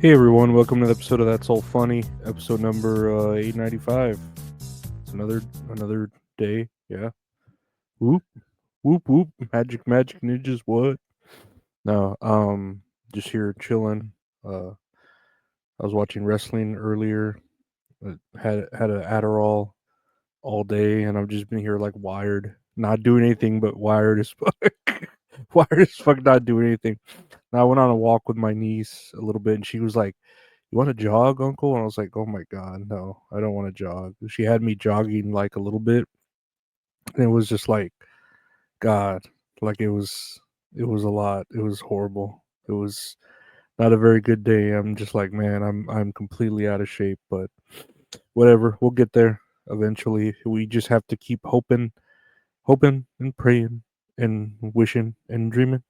Hey everyone, welcome to the episode of That's All Funny, episode number 895. It's another day, yeah. Whoop, whoop, whoop, magic ninjas, what? No, just here chilling. I was watching wrestling earlier. Had an Adderall all day, and I've just been here like wired, not doing anything but wired as fuck. Wired as fuck, not doing anything. Now I went on a walk with my niece a little bit, and she was like, "You want to jog, Uncle?" And I was like, "Oh my god, no, I don't want to jog." She had me jogging like a little bit, and it was just like, God, like it was a lot. It was horrible. It was not a very good day. I'm just like, man, I'm completely out of shape, but whatever. We'll get there eventually. We just have to keep hoping and praying and wishing and dreaming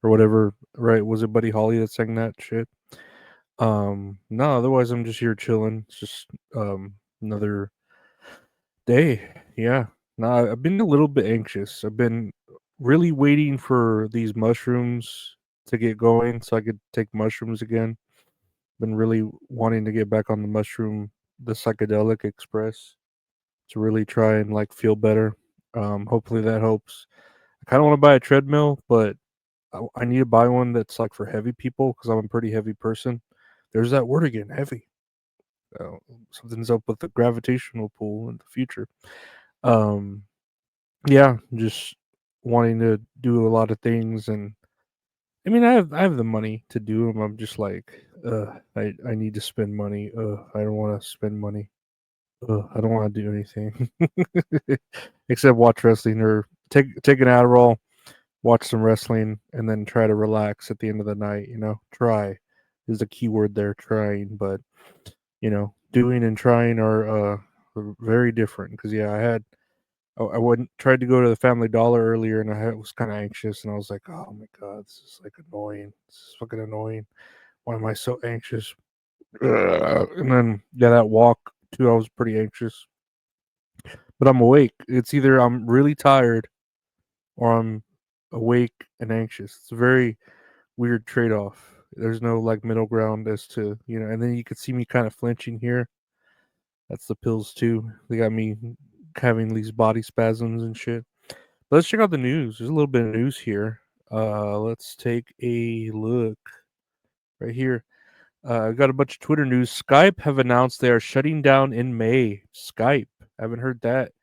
or whatever. Right? Was it Buddy Holly that sang that shit? No, otherwise I'm just here chilling. It's just another day. Yeah. No, I've been a little bit anxious. I've been really waiting for these mushrooms to get going so I could take mushrooms again. Been really wanting to get back on the psychedelic express to really try and like feel better. Hopefully that helps. I kind of want to buy a treadmill, but I need to buy one that's like for heavy people because I'm a pretty heavy person. There's that word again, heavy. uh, Something's up with the gravitational pull in the future. Um, yeah, just wanting to do a lot of things, and I mean, I have the money to do them. I'm just like, I need to spend money. I don't want to spend money. I don't want to do anything except watch wrestling or take an Adderall, watch some wrestling, and then try to relax at the end of the night. Try is the key word there, trying, but doing and trying are very different. Because yeah, I went tried to go to the Family Dollar earlier, and was kind of anxious, and I was like, oh my god, this is like annoying. This is fucking annoying. Why am I so anxious? And then yeah, that walk too, I was pretty anxious, but I'm awake. It's either I'm really tired or I'm awake and anxious. It's a very weird trade off. There's no like middle ground as to and then you could see me kind of flinching here. That's the pills too. They got me having these body spasms and shit. But let's check out the news. There's a little bit of news here. Let's take a look right here. I got a bunch of Twitter news. Skype have announced they are shutting down in May. Skype. I haven't heard that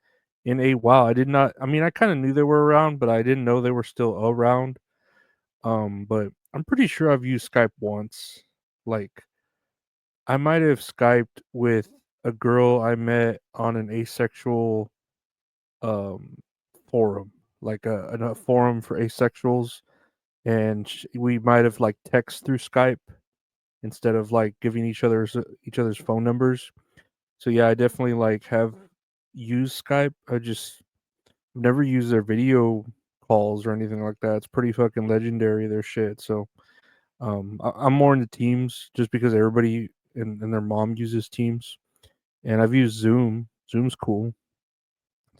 in a while. I did not. I mean, I kind of knew they were around, but I didn't know they were still around. But I'm pretty sure I've used Skype once. Like, I might have Skyped with a girl I met on an asexual um forum, like a forum for asexuals, and we might have like text through Skype instead of like giving each other's phone numbers. So yeah, I definitely like have used Skype. I just never used their video calls or anything like that. It's pretty fucking legendary, their shit. So I'm more into Teams just because everybody and their mom uses Teams, and I've used Zoom. Zoom's cool.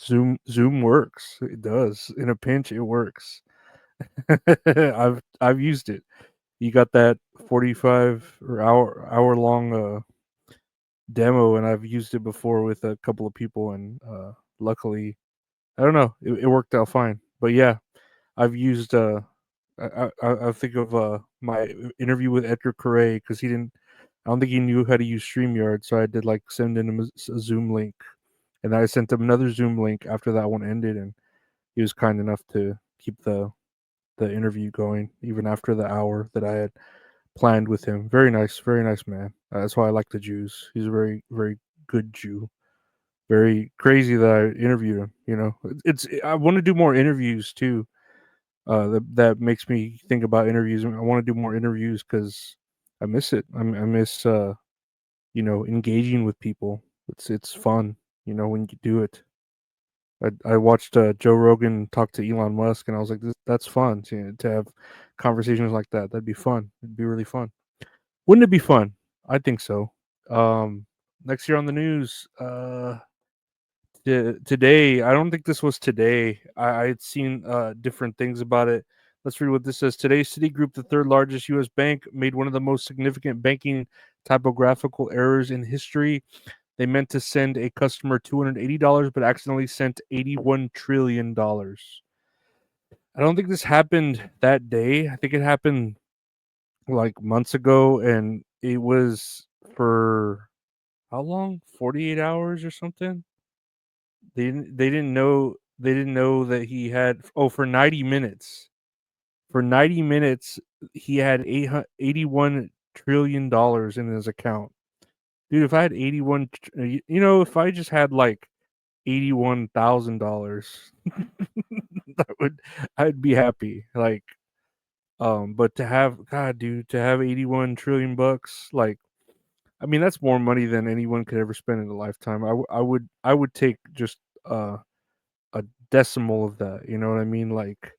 Zoom works. It does. In a pinch, it works. I've used it. You got that 45 or hour long demo, and I've used it before with a couple of people, and luckily, I don't know, it worked out fine. But yeah, I've used I think of my interview with Edgar Correa because he didn't. I don't think he knew how to use StreamYard, so I did like send him a Zoom link, and I sent him another Zoom link after that one ended, and he was kind enough to keep the interview going even after the hour that I had planned with him. Very nice man. That's why I like the Jews. He's a very good Jew. Very crazy that I interviewed him. It's I want to do more interviews too. That makes me think about interviews. I want to do more interviews because I miss it. I miss engaging with people. It's fun. When you do it. I watched Joe Rogan talk to Elon Musk, and I was like, "That's fun to have conversations like that. That'd be fun. It'd be really fun. Wouldn't it be fun? I think so." Um, Next year on the news, today. I don't think this was today. I had seen different things about it. Let's read what this says. Today, Citigroup, the third largest U.S. bank, made one of the most significant banking typographical errors in history. They meant to send a customer $280, but accidentally sent $81 trillion. I don't think this happened that day. I think it happened like months ago, and it was for how long? 48 hours or something. They didn't know that he had, for 90 minutes. For 90 minutes he had 81 trillion dollars in his account. Dude, if I had 81 if I just had like $81,000, that would I'd be happy. Like but to have, god dude, to have 81 trillion bucks, like, I mean, that's more money than anyone could ever spend in a lifetime. I would take just a decimal of that, you know what I mean? Like,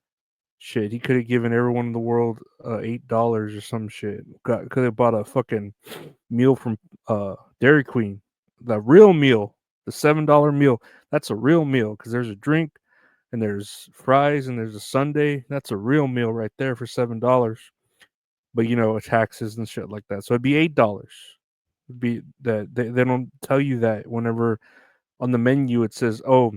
shit, he could have given everyone in the world $8 or some shit. Could have bought a fucking meal from Dairy Queen, the real meal, the $7 meal. That's a real meal because there's a drink and there's fries and there's a sundae. That's a real meal right there for $7. But taxes and shit like that. So it'd be $8. It'd be that they don't tell you that whenever on the menu it says, oh,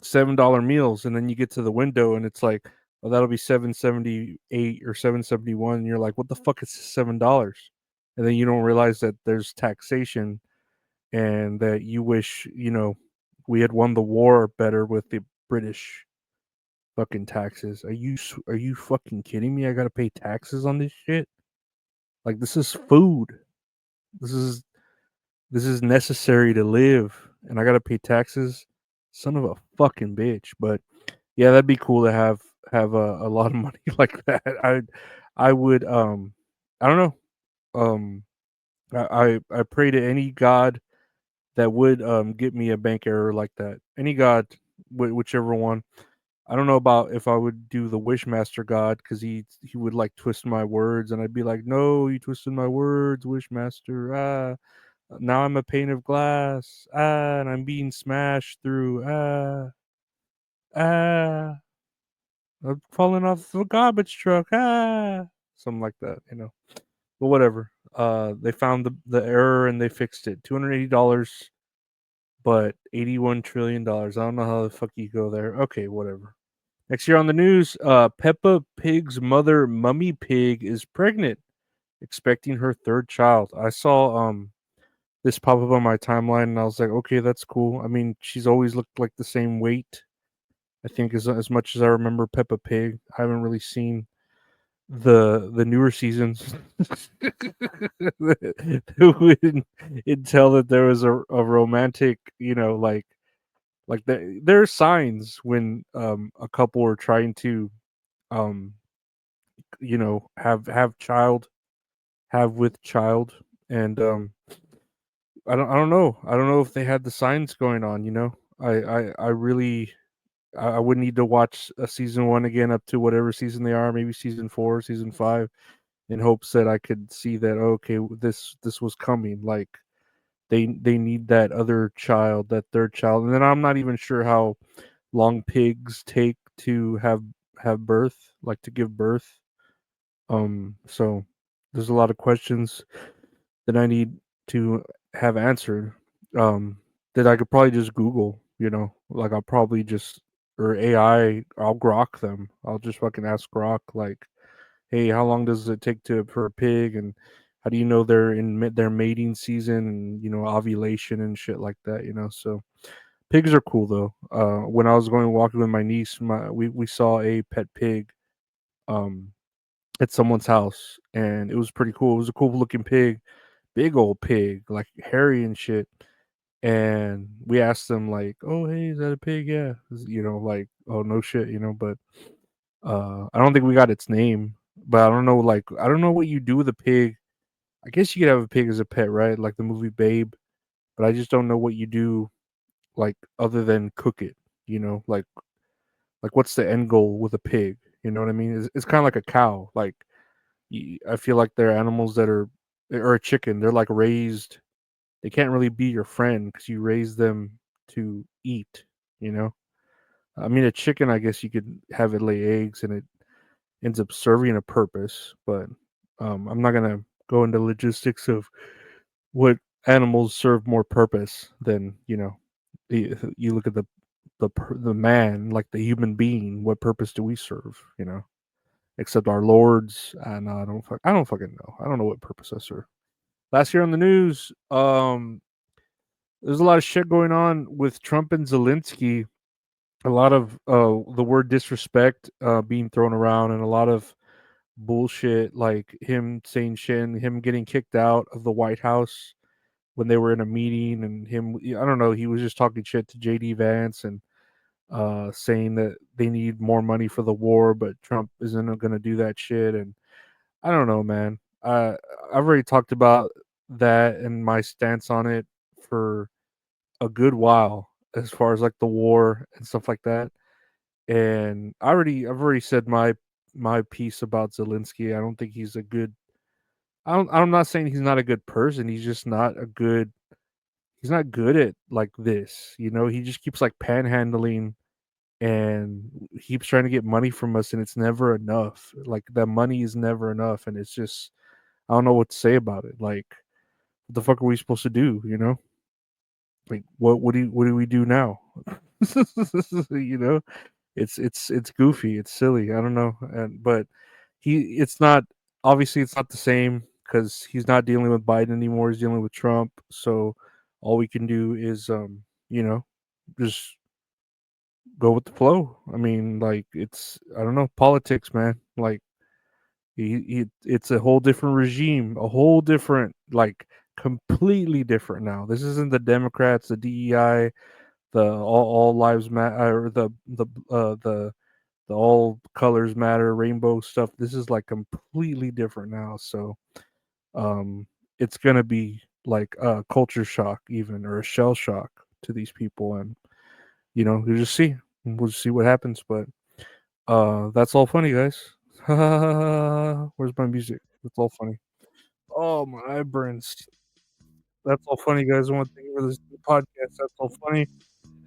$7 meals, and then you get to the window and it's like, oh, that'll be 778 or 771, and you're like, what the fuck is $7? And then you don't realize that there's taxation, and that you wish we had won the war better with the British fucking taxes. Are you fucking kidding me? I gotta pay taxes on this shit. Like, this is food. This is this is necessary to live, and I gotta pay taxes. Son of a fucking bitch. But yeah, that'd be cool to have a lot of money like that. I would I don't know. Um I pray to any god that would get me a bank error like that. Any god, whichever one. I don't know about if I would do the Wishmaster god, because he would like twist my words, and I'd be like, no, you twisted my words, Wishmaster. Now I'm a pane of glass. And I'm being smashed through. Ah. I'm falling off a garbage truck. Something like that. But whatever. They found the error and they fixed it. $280, but $81 trillion. I don't know how the fuck you go there. Okay, whatever. Next year on the news, Peppa Pig's mother, Mummy Pig, is pregnant, expecting her third child. I saw this pop up on my timeline, and I was like, okay, that's cool. I mean, she's always looked like the same weight. I think as much as I remember Peppa Pig, I haven't really seen the newer seasons. It'd tell that there was a romantic, like there are signs when a couple are trying to um have with child, and I don't know. I don't know if they had the signs going on. I really I would need to watch a season 1 again up to whatever season they are, maybe season 4, season 5, in hopes that I could see that, okay, this was coming. Like, they need that other child, that third child. And then I'm not even sure how long pigs take to have birth, like to give birth. So there's a lot of questions that I need to have answered. Um, that I could probably just Google. Like, I'll probably just, or AI, I'll grok them. I'll just fucking ask Grok, like, hey, how long does it take for a pig, and how do you know they're in their mating season, and ovulation and shit like that. So pigs are cool though. When I was going walking with my niece, we saw a pet pig um at someone's house, and it was pretty cool. It was a cool looking pig, big old pig, like hairy and shit. And we asked them like, "Oh, hey, is that a pig?" Yeah, like, oh, no shit. But I don't think we got its name. But I don't know, like, I don't know what you do with a pig. I guess you could have a pig as a pet, right? Like the movie Babe. But I just don't know what you do, like, other than cook it. Like what's the end goal with a pig? You know what I mean? It's kind of like a cow. Like, I feel like they're animals that are, or a chicken. They're like raised. They can't really be your friend because you raise them to eat. You know. I mean, a chicken, I guess you could have it lay eggs, and ends up serving a purpose. But I'm not gonna go into logistics of what animals serve more purpose than you look at the man, like the human being. What purpose do we serve? Except our lords. No, I don't fucking know. I don't know what purpose I serve. Last year on the news, there's a lot of shit going on with Trump and Zelensky. A lot of the word disrespect being thrown around, and a lot of bullshit, like him saying shit and him getting kicked out of the White House when they were in a meeting, and him, I don't know, he was just talking shit to JD Vance and saying that they need more money for the war, but Trump isn't going to do that shit. And I don't know, man. I've already talked about that and my stance on it for a good while, as far as like the war and stuff like that. And I've already said my piece about Zelensky. I don't think he's a good. I'm not saying he's not a good person. He's just not a good. He's not good at like this. He just keeps like panhandling and keeps trying to get money from us, and it's never enough. Like that money is never enough, and it's just I don't know what to say about it. Like, what the fuck are we supposed to do? Like what do we do now? you know, it's goofy, it's silly. I don't know, but it's not obviously it's not the same because he's not dealing with Biden anymore. He's dealing with Trump. So all we can do is you know just go with the flow. I mean, like I don't know, politics, man. Like it's a whole different regime, a whole different, like completely different now. This isn't the Democrats, the DEI, the all lives matter, or the all colors matter, rainbow stuff. This is like completely different now. So um, it's gonna be like a culture shock, even, or a shell shock to these people, and we'll just see. We'll just see what happens. But that's all funny, guys. Where's my music? That's all funny. Oh, my eyeburns. That's all funny, guys. I want to thank you for this podcast. That's all funny.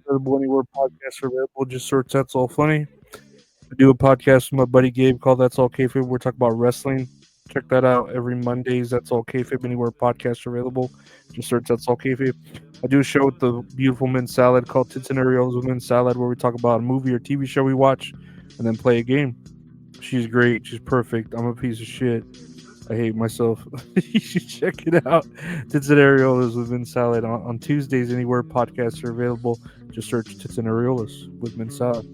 Available anywhere podcasts are available. Just search That's All Funny. I do a podcast with my buddy Gabe called That's All Kayfabe. We're talking about wrestling. Check that out every Mondays. That's All Kayfabe. Anywhere podcasts are available. Just search That's All Kayfabe. I do a show with the beautiful Men's Salad called Tits and Areolas with Men's Salad, where we talk about a movie or TV show we watch and then play a game. She's great. She's perfect. I'm a piece of shit. I hate myself. You should check it out. Tits and Areolas with Men's Salad on Tuesdays. Anywhere podcasts are available. Just search Tits and Areolas with Men's Salad.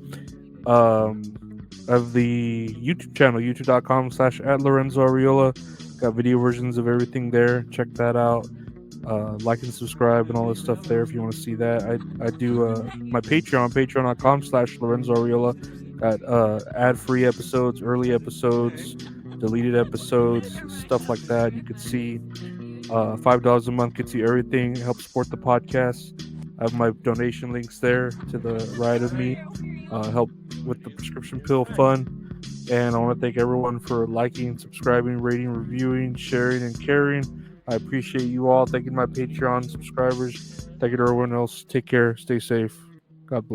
Of the YouTube channel, youtube.com/at Lorenzo Ariola. Got video versions of everything there. Check that out. Like and subscribe and all this stuff there if you want to see that. I do my Patreon, patreon.com/Lorenzo Ariola. Got ad-free episodes, early episodes, deleted episodes, stuff like that. You could see $5 a month gets you everything. Help support the podcast. I have my donation links there to the right of me. Help with the prescription pill fund. And I want to thank everyone for liking, subscribing, rating, reviewing, sharing, and caring. I appreciate you all. Thank you to my Patreon subscribers. Thank you to everyone else. Take care. Stay safe. God bless.